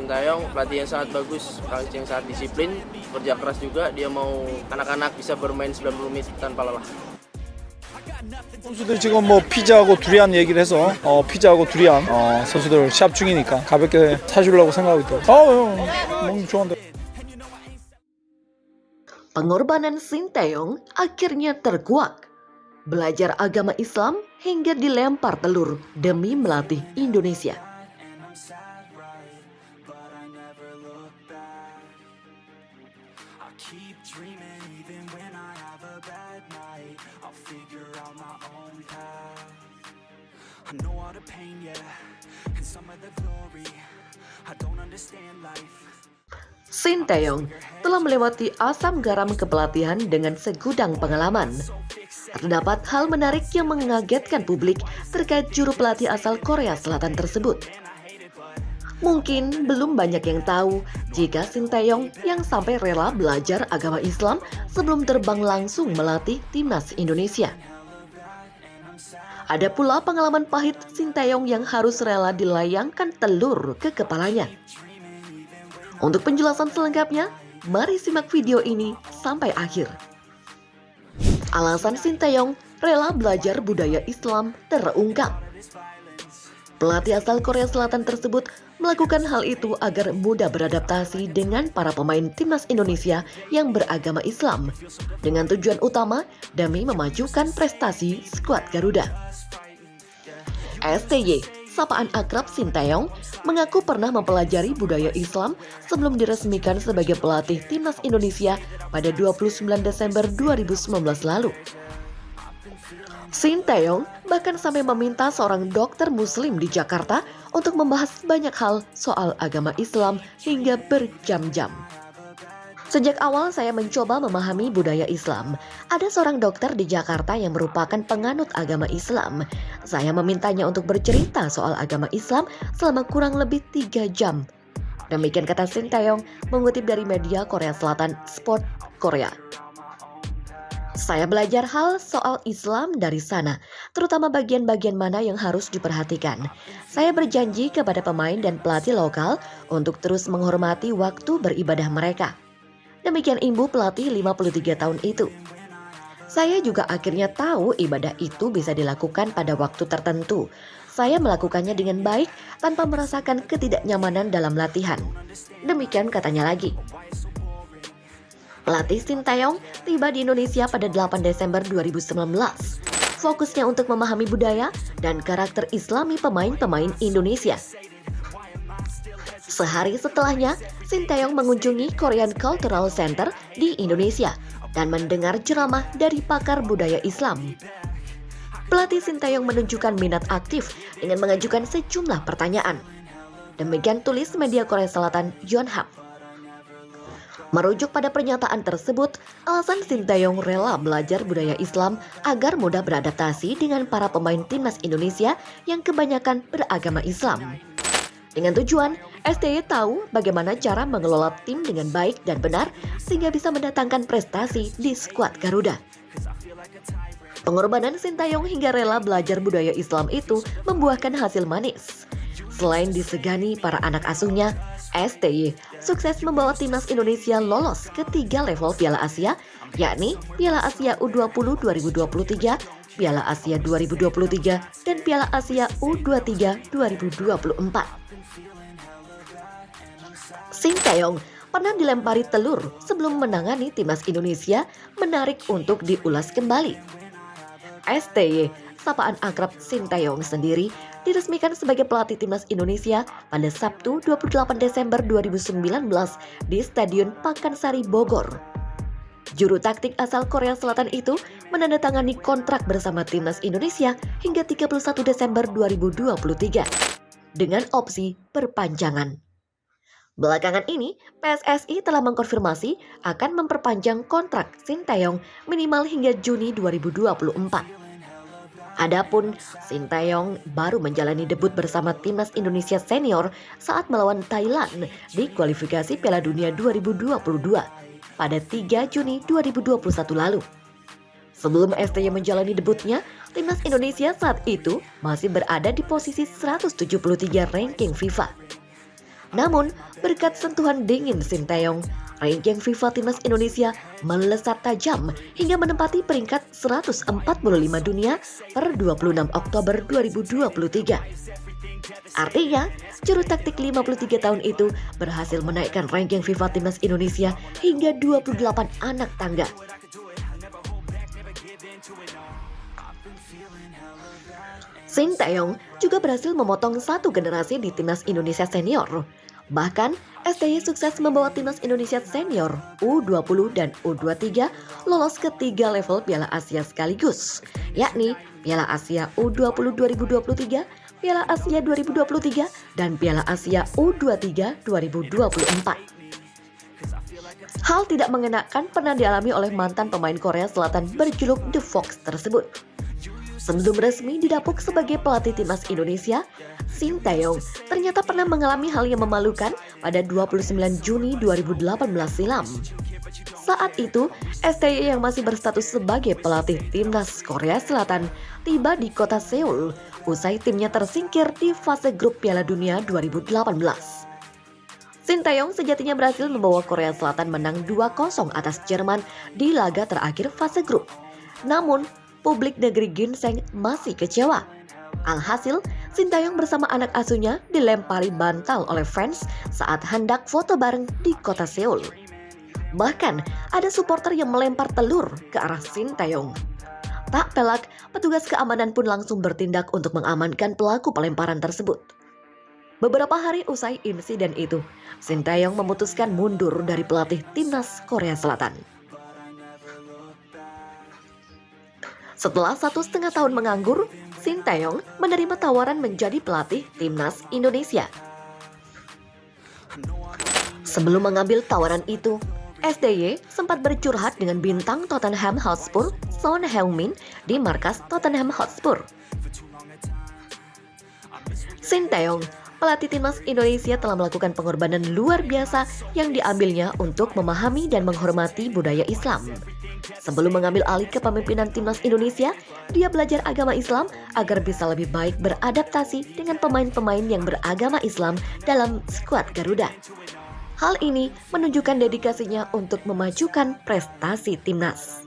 Sintayong pelatih yang sangat bagus, pelatih yang sangat disiplin, kerja keras juga. Dia mau anak-anak bisa bermain 90 menit tanpa lelah. 선수들 지금 뭐 피자하고 두리안 얘기를 해서 피자하고 두리안 선수들 시합 중이니까 가볍게 사주려고 생각하고 있더라고요. 너무 좋아한다. Pengorbanan Sintayong akhirnya terkuak. Belajar agama Islam hingga dilempar telur demi melatih Indonesia. Sintayong telah melewati asam garam kepelatihan dengan segudang pengalaman. Terdapat hal menarik yang mengagetkan publik terkait juru pelatih asal Korea Selatan tersebut. Mungkin belum banyak yang tahu jika Sintayong yang sampai rela belajar agama Islam sebelum terbang langsung melatih timnas Indonesia. Ada pula pengalaman pahit Sintayong yang harus rela dilayangkan telur ke kepalanya. Untuk penjelasan selengkapnya, mari simak video ini sampai akhir. Alasan Sintayong rela belajar budaya Islam terungkap. Pelatih asal Korea Selatan tersebut melakukan hal itu agar mudah beradaptasi dengan para pemain timnas Indonesia yang beragama Islam, dengan tujuan utama demi memajukan prestasi skuad Garuda. STY, sapaan akrab Sintayong, mengaku pernah mempelajari budaya Islam sebelum diresmikan sebagai pelatih timnas Indonesia pada 29 Desember 2019 lalu. Sintayong bahkan sampai meminta seorang dokter muslim di Jakarta untuk membahas banyak hal soal agama Islam hingga berjam-jam. Sejak awal saya mencoba memahami budaya Islam. Ada seorang dokter di Jakarta yang merupakan penganut agama Islam. Saya memintanya untuk bercerita soal agama Islam selama kurang lebih 3 jam. Demikian kata Sintayong mengutip dari media Korea Selatan Sport Korea. Saya belajar hal soal Islam dari sana, terutama bagian-bagian mana yang harus diperhatikan. Saya berjanji kepada pemain dan pelatih lokal untuk terus menghormati waktu beribadah mereka. Demikian imbu pelatih 53 tahun itu. Saya juga akhirnya tahu ibadah itu bisa dilakukan pada waktu tertentu. Saya melakukannya dengan baik tanpa merasakan ketidaknyamanan dalam latihan. Demikian katanya lagi. Pelatih Sintayong tiba di Indonesia pada 8 Desember 2019. Fokusnya untuk memahami budaya dan karakter Islami pemain-pemain Indonesia. Sehari setelahnya, Sintayong mengunjungi Korean Cultural Center di Indonesia dan mendengar ceramah dari pakar budaya Islam. Pelatih Sintayong menunjukkan minat aktif dengan mengajukan sejumlah pertanyaan. Demikian tulis media Korea Selatan Yonhap. Merujuk pada pernyataan tersebut, alasan Sintayong rela belajar budaya Islam agar mudah beradaptasi dengan para pemain timnas Indonesia yang kebanyakan beragama Islam. Dengan tujuan, STY tahu bagaimana cara mengelola tim dengan baik dan benar sehingga bisa mendatangkan prestasi di skuad Garuda. Pengorbanan Sintayong hingga rela belajar budaya Islam itu membuahkan hasil manis. Selain disegani para anak asuhnya, STY sukses membawa timnas Indonesia lolos ke 3 level Piala Asia, yakni Piala Asia U20 2023, Piala Asia 2023, dan Piala Asia U23 2024. Sintayong pernah dilempari telur sebelum menangani timnas Indonesia, menarik untuk diulas kembali. STY, sapaan akrab Sintayong sendiri, diresmikan sebagai pelatih timnas Indonesia pada Sabtu 28 Desember 2019 di Stadion Pakansari Bogor. Juru taktik asal Korea Selatan itu menandatangani kontrak bersama timnas Indonesia hingga 31 Desember 2023 dengan opsi perpanjangan. Belakangan ini, PSSI telah mengkonfirmasi akan memperpanjang kontrak Sintayong minimal hingga Juni 2024. Adapun Sintayong baru menjalani debut bersama timnas Indonesia senior saat melawan Thailand di kualifikasi Piala Dunia 2022 pada 3 Juni 2021 lalu. Sebelum STY menjalani debutnya, timnas Indonesia saat itu masih berada di posisi 173 ranking FIFA. Namun, berkat sentuhan dingin Sinteyong, ranking FIFA Timnas Indonesia melesat tajam hingga menempati peringkat 145 dunia per 26 Oktober 2023. Artinya, juru taktik 53 tahun itu berhasil menaikkan ranking FIFA Timnas Indonesia hingga 28 anak tangga. Sinteyong juga berhasil memotong satu generasi di Timnas Indonesia Senior. Bahkan, STY sukses membawa Timnas Indonesia Senior U20 dan U23 lolos ke 3 level Piala Asia sekaligus, yakni Piala Asia U20 2023, Piala Asia 2023, dan Piala Asia U23 2024. Hal tidak mengenakan pernah dialami oleh mantan pemain Korea Selatan berjuluk The Fox tersebut. Sebelum resmi didapuk sebagai pelatih Timnas Indonesia, Sinteyong ternyata pernah mengalami hal yang memalukan pada 29 Juni 2018 silam. Saat itu, STY yang masih berstatus sebagai pelatih Timnas Korea Selatan tiba di kota Seoul usai timnya tersingkir di fase grup Piala Dunia 2018. Sinteyong sejatinya berhasil membawa Korea Selatan menang 2-0 atas Jerman di laga terakhir fase grup. Namun, publik negeri ginseng masih kecewa. Alhasil, Sinteyong bersama anak asuhnya dilempari bantal oleh fans saat hendak foto bareng di kota Seoul. Bahkan, ada supporter yang melempar telur ke arah Sinteyong. Tak pelak, petugas keamanan pun langsung bertindak untuk mengamankan pelaku pelemparan tersebut. Beberapa hari usai insiden itu, Sinteyong memutuskan mundur dari pelatih Timnas Korea Selatan. Setelah 1,5 tahun menganggur, Sinteyong menerima tawaran menjadi pelatih Timnas Indonesia. Sebelum mengambil tawaran itu, STY sempat bercurhat dengan bintang Tottenham Hotspur Son Heung-min di markas Tottenham Hotspur. Sinteyong, pelatih Timnas Indonesia, telah melakukan pengorbanan luar biasa yang diambilnya untuk memahami dan menghormati budaya Islam. Sebelum mengambil alih kepemimpinan Timnas Indonesia, dia belajar agama Islam agar bisa lebih baik beradaptasi dengan pemain-pemain yang beragama Islam dalam skuad Garuda. Hal ini menunjukkan dedikasinya untuk memajukan prestasi Timnas.